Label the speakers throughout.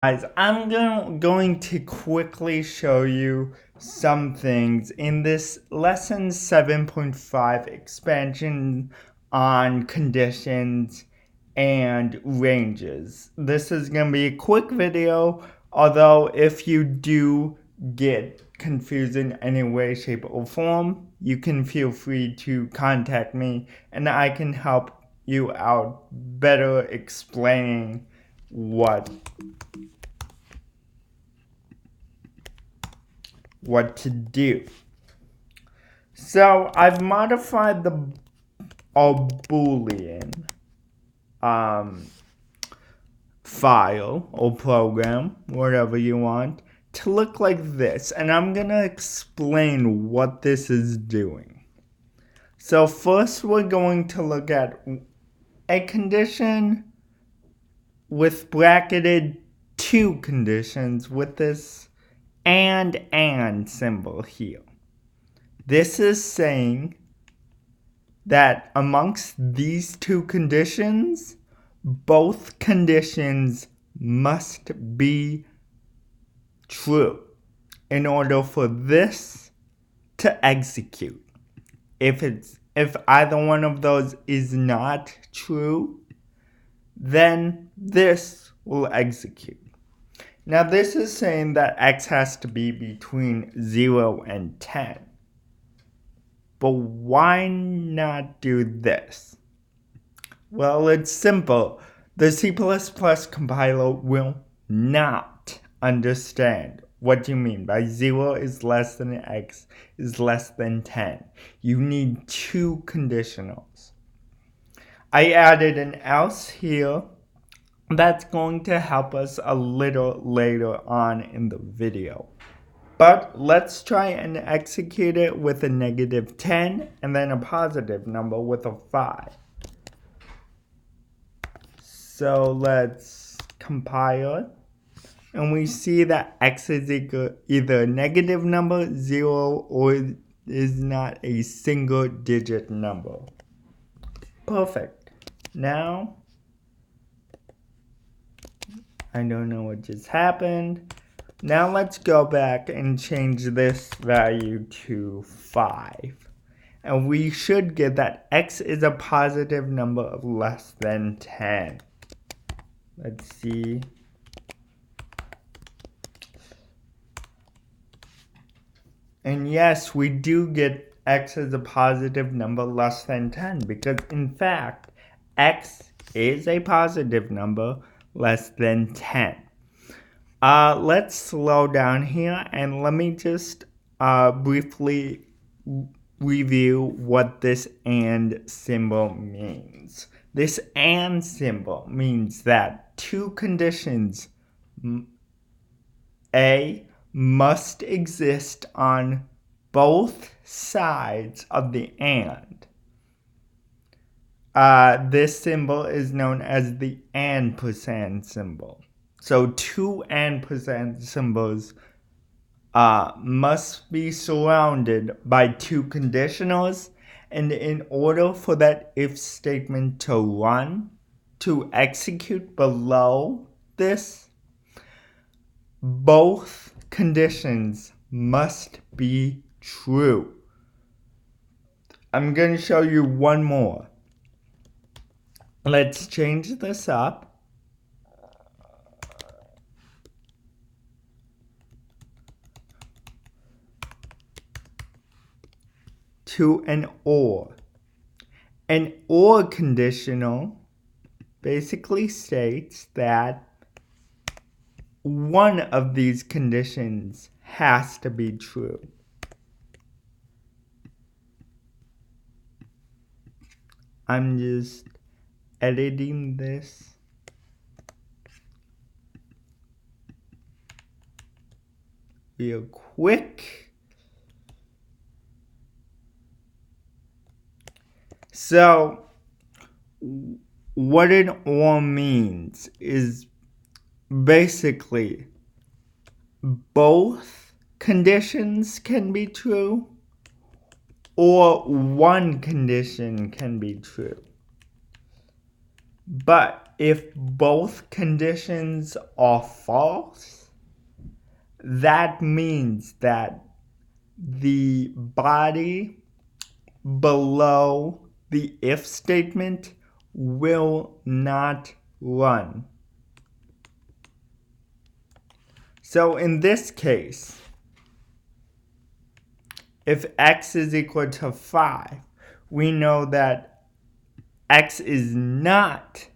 Speaker 1: Guys, I'm going to quickly show you some things in this lesson 7.5 expansion on conditions and ranges. This is going to be a quick video, although if you do get confused in any way, shape, or form, you can feel free to contact me and I can help you out better explaining what to do. So I've modified the Boolean file or program, whatever you want, to look like this, and I'm gonna explain what this is doing. So first we're going to look at a condition with bracketed two conditions with this and symbol here. This is saying that amongst these two conditions, both conditions must be true in order for this to execute. If either one of those is not true, then this will execute. Now this is saying that x has to be between 0 and 10. But why not do this? Well, it's simple. The C++ compiler will not understand what you mean by 0 is less than x is less than 10. You need two conditionals. I added an else here that's going to help us a little later on in the video. But let's try and execute it with a -10 and then a positive number with a 5. So let's compile it. And we see that x is either a negative number, 0, or is not a single digit number. Perfect. Now, I don't know what just happened. Now let's go back and change this value to 5. And we should get that x is a positive number of less than 10. Let's see. And yes, we do get x as a positive number less than 10 because in fact, x is a positive number less than 10. Let's slow down here and let me just briefly review what this and symbol means. This and symbol means that two conditions A must exist on both sides of the and. This symbol is known as the and% symbol. So two and% symbols must be surrounded by two conditionals, and in order for that if statement to run, to execute below this, both conditions must be true. I'm going to show you one more. Let's change this up. To an or. An or conditional basically states that one of these conditions has to be true. I'm just editing this. Real quick. So, what an or means is basically both conditions can be true or one condition can be true. But if both conditions are false, that means that the body below the if statement will not run. So in this case, if x is equal to 5, we know that x is not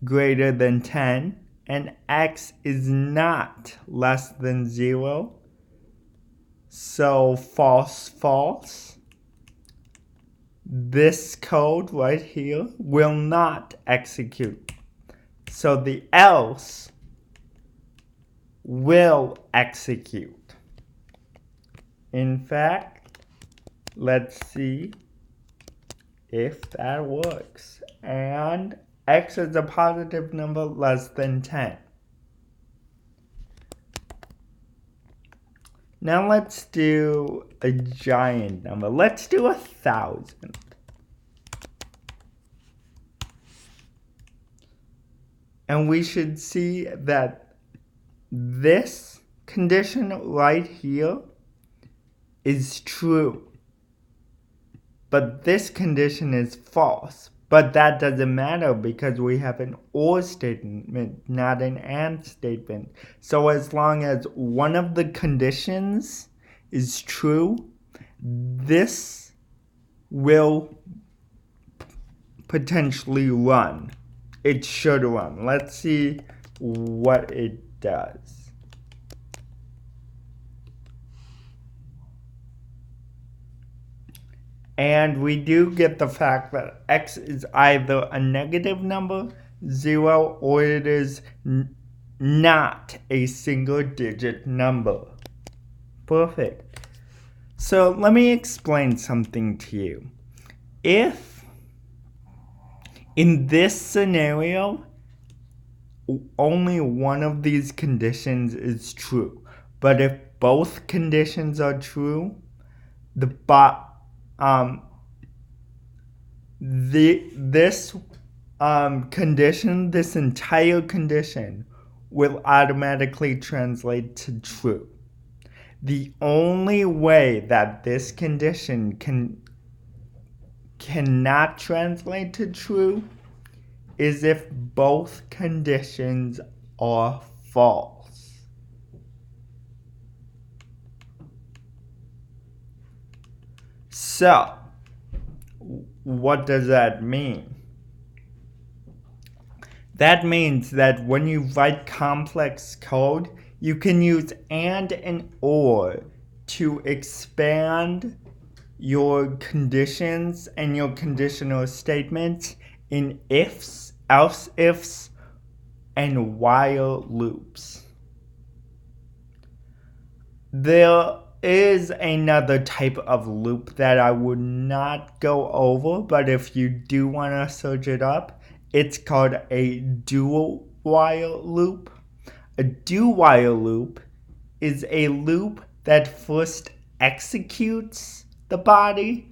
Speaker 1: greater than 10 and x is not less than 0. So false, false. This code right here will not execute. So the else will execute. In fact, let's see if that works. And x is a positive number less than 10. Now let's do a giant number. Let's do 1,000. And we should see that this condition right here is true. But this condition is false. But that doesn't matter because we have an or statement, not an and statement. So as long as one of the conditions is true, this will potentially run. It should run. Let's see what it does. And we do get the fact that x is either a negative number, 0, or it is not a single digit number. Perfect. So let me explain something to you. If in this scenario, only one of these conditions is true, but if both conditions are true, this condition, this entire condition, will automatically translate to true. The only way that this condition cannot translate to true is if both conditions are false. So, what does that mean? That means that when you write complex code, you can use and or to expand your conditions and your conditional statements in ifs, else ifs, and while loops. There is another type of loop that I would not go over, but if you do want to search it up, it's called a do while loop. A do while loop is a loop that first executes the body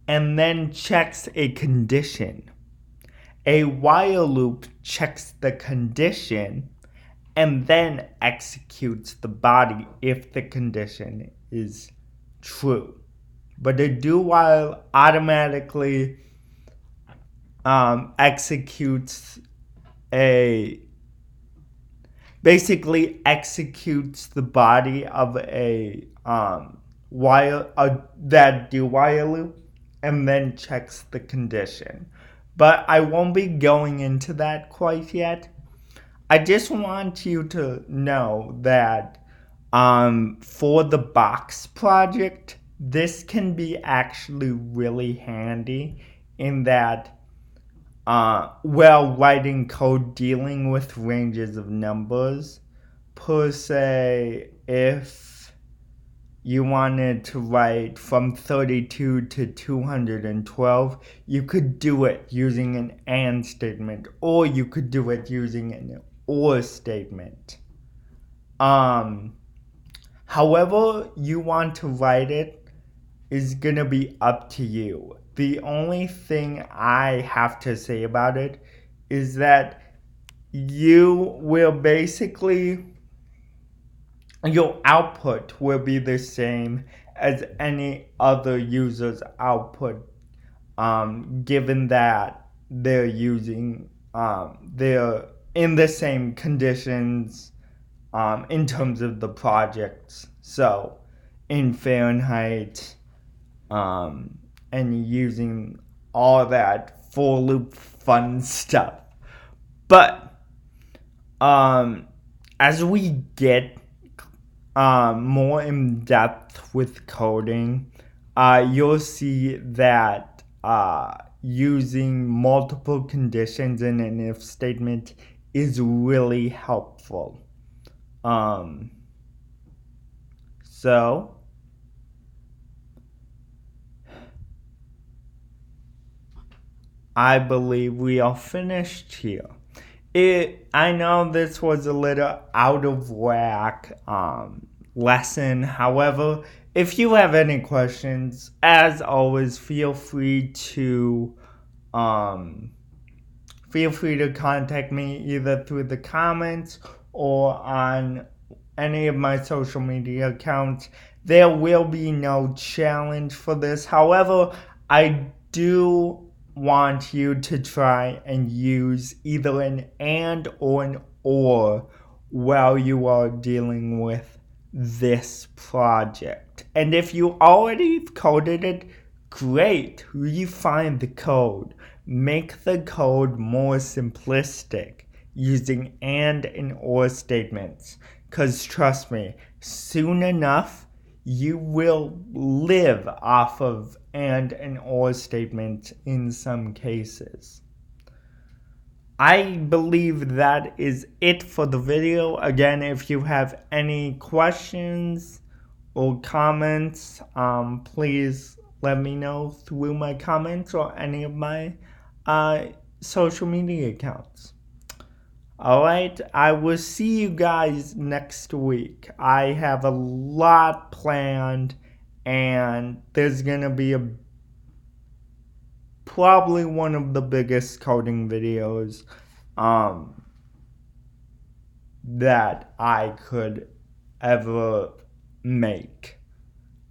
Speaker 1: and then checks a condition. A while loop checks the condition and then executes the body if the condition is true. But the do while automatically basically executes the body of a that do while loop and then checks the condition. But I won't be going into that quite yet. I just want you to know that for the box project, this can be actually really handy in that writing code dealing with ranges of numbers. Per se, if you wanted to write from 32 to 212, you could do it using an and statement, or you could do it using an or statement. However you want to write it is gonna be up to you. The only thing I have to say about it is that you will basically, your output will be the same as any other user's output, given that they're using, they're in the same conditions in terms of the projects. So in Fahrenheit, and using all that for loop fun stuff. But as we get more in depth with coding, you'll see that using multiple conditions in an if statement is really helpful. So I believe we are finished here. I know this was a little out of whack lesson. However, if you have any questions, as always, feel free to contact me either through the comments or on any of my social media accounts. There will be no challenge for this. However, I do want you to try and use either an and or an or while you are dealing with this project. And if you already coded it, great, refine the code. Make the code more simplistic using and or statements. Because trust me, soon enough, you will live off of and or statements in some cases. I believe that is it for the video. Again, if you have any questions or comments, please let me know through my comments or any of my social media accounts. Alright, I will see you guys next week. I have a lot planned, and there's gonna be probably one of the biggest coding videos that I could ever make.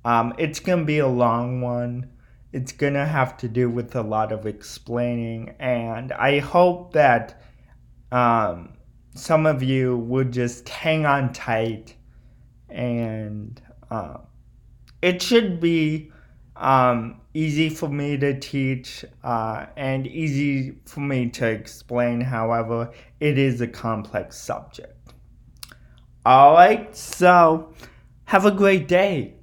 Speaker 1: It's gonna be a long one. It's gonna have to do with a lot of explaining, and I hope that some of you would just hang on tight, and it should be easy for me to teach and easy for me to explain. However, it is a complex subject. Alright, so have a great day.